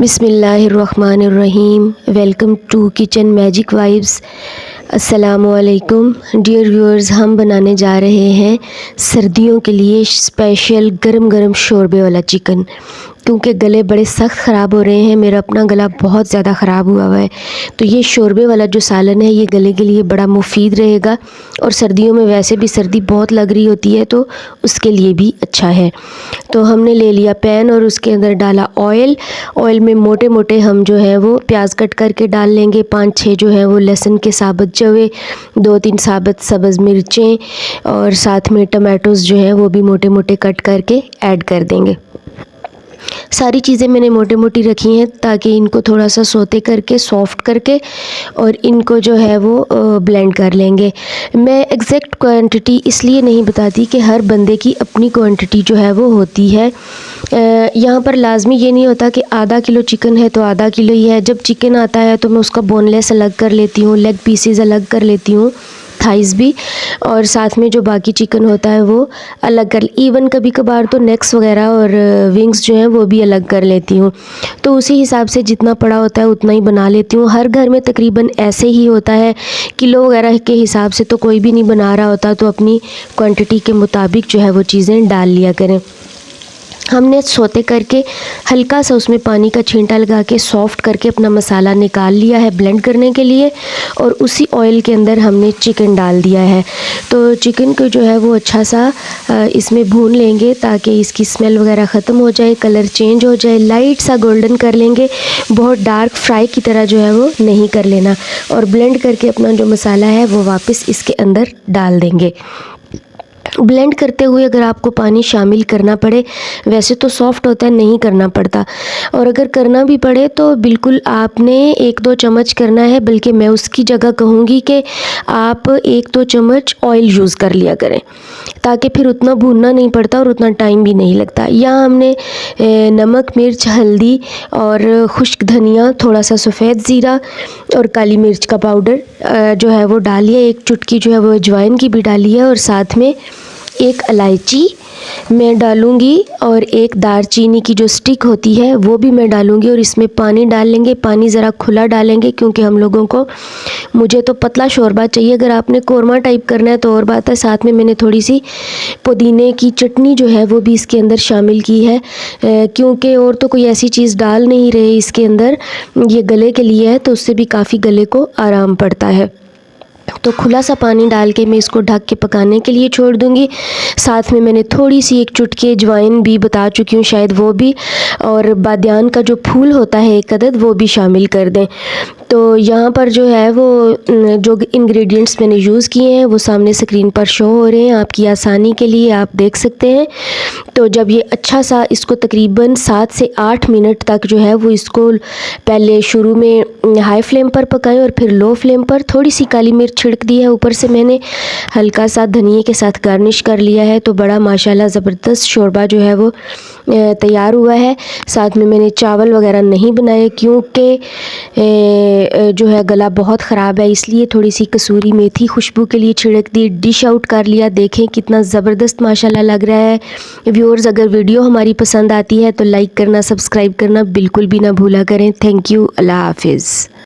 बिस्मिल्लाहिर्रहमानिर्रहीम। Welcome to kitchen magic vibes. अस्सलामुअलैकुम dear viewers, हम बनाने जा रहे हैं सर्दियों के लिए स्पेशल गरम गरम शोरबे वाला चिकन। क्योंकि गले बड़े सख्त ख़राब हो रहे हैं, मेरा अपना गला बहुत ज़्यादा ख़राब हुआ है, तो ये शोरबे वाला जो सालन है ये गले के लिए बड़ा मुफीद रहेगा। और सर्दियों में वैसे भी सर्दी बहुत लग रही होती है, तो उसके लिए भी अच्छा है। तो हमने ले लिया पैन और उसके अंदर डाला ऑयल। ऑयल में मोटे मोटे हम जो है वो प्याज कट करके डाल लेंगे, 5-6 जो है वो लहसुन के साबुत जवे, 2-3 साबुत सब्ज़ मिर्चें और साथ में टमाटोज़ जो है वो भी मोटे मोटे कट करके ऐड कर देंगे। सारी चीज़ें मैंने मोटी मोटी रखी हैं ताकि इनको थोड़ा सा सोते करके सॉफ़्ट करके और इनको जो है वो ब्लेंड कर लेंगे। मैं एग्जैक्ट क्वांटिटी इसलिए नहीं बताती कि हर बंदे की अपनी क्वांटिटी जो है वो होती है। यहाँ पर लाजमी ये नहीं होता कि आधा किलो चिकन है तो आधा किलो ही है। जब चिकन आता है तो मैं उसका बोनलेस अलग कर लेती हूँ, लेग पीसेस अलग कर लेती हूँ, थाइस भी, और साथ में जो बाकी चिकन होता है वो अलग कर, इवन कभी कभार तो नेक्स वगैरह और विंग्स जो हैं वो भी अलग कर लेती हूँ। तो उसी हिसाब से जितना पड़ा होता है उतना ही बना लेती हूँ। हर घर में तकरीबन ऐसे ही होता है, किलो वगैरह के हिसाब से तो कोई भी नहीं बना रहा होता, तो अपनी क्वांटिटी के मुताबिक जो है वो चीज़ें डाल लिया करें। हमने सोते करके हल्का सा उसमें पानी का छींटा लगा के सॉफ़्ट करके अपना मसाला निकाल लिया है ब्लेंड करने के लिए, और उसी ऑयल के अंदर हमने चिकन डाल दिया है। तो चिकन को जो है वो अच्छा सा इसमें भून लेंगे ताकि इसकी स्मेल वगैरह ख़त्म हो जाए, कलर चेंज हो जाए, लाइट सा गोल्डन कर लेंगे, बहुत डार्क फ्राई की तरह जो है वो नहीं कर लेना। और ब्लेंड करके अपना जो मसाला है वो वापस इसके अंदर डाल देंगे। ब्लेंड करते हुए अगर आपको पानी शामिल करना पड़े, वैसे तो सॉफ़्ट होता है, नहीं करना पड़ता, और अगर करना भी पड़े तो बिल्कुल आपने 1-2 चम्मच करना है, बल्कि मैं उसकी जगह कहूँगी कि आप 1-2 चम्मच ऑयल यूज़ कर लिया करें, ताकि फिर उतना भूनना नहीं पड़ता और उतना टाइम भी नहीं लगता। यहाँ हमने नमक, मिर्च, हल्दी और खुश्क धनिया, थोड़ा सा सफ़ेद ज़ीरा और काली मिर्च का पाउडर जो है वो डालिए, 1 चुटकी जो है वो अजवाइन की भी डाली है, और साथ में 1 इलायची मैं डालूँगी और 1 दालचीनी की जो स्टिक होती है वो भी मैं डालूँगी। और इसमें पानी डाल लेंगे, पानी ज़रा खुला डालेंगे क्योंकि हम लोगों को, मुझे तो पतला शोरबा चाहिए, अगर आपने कोरमा टाइप करना है तो और बात है। साथ में मैंने थोड़ी सी पुदीने की चटनी जो है वो भी इसके अंदर शामिल की है, क्योंकि और तो कोई ऐसी चीज़ डाल नहीं रहे इसके अंदर, ये गले के लिए है तो उससे भी काफ़ी गले को आराम पड़ता है। तो खुला सा पानी डाल के मैं इसको ढक के पकाने के लिए छोड़ दूँगी। साथ में मैंने थोड़ी सी 1 चुटकी अजवाइन भी बता चुकी हूँ शायद, वो भी, और बादियान का जो फूल होता है 1 अदद, वो भी शामिल कर दें। तो यहाँ पर जो है वो जो इंग्रेडिएंट्स मैंने यूज़ किए हैं वो सामने स्क्रीन पर शो हो रहे हैं, आपकी आसानी के लिए आप देख सकते हैं। तो जब ये अच्छा सा, इसको तकरीबन 7 से 8 मिनट तक जो है वो इसको पहले शुरू में हाई फ्लेम पर पकाएं और फिर लो फ्लेम पर। थोड़ी सी काली मिर्च छिड़क दी है ऊपर से मैंने, हल्का सा धनिए के साथ गार्निश कर लिया है। तो बड़ा माशाल्लाह ज़बरदस्त शोरबा जो है वो तैयार हुआ है। साथ में मैंने चावल वगैरह नहीं बनाए क्योंकि जो है गला बहुत ख़राब है, इसलिए थोड़ी सी कसूरी मेथी खुशबू के लिए छिड़क दी, डिश आउट कर लिया। देखें कितना ज़बरदस्त माशाल्लाह लग रहा है। व्यूअर्स, अगर वीडियो हमारी पसंद आती है तो लाइक करना, सब्सक्राइब करना बिल्कुल भी ना भूला करें। थैंक यू, अल्लाह हाफिज़।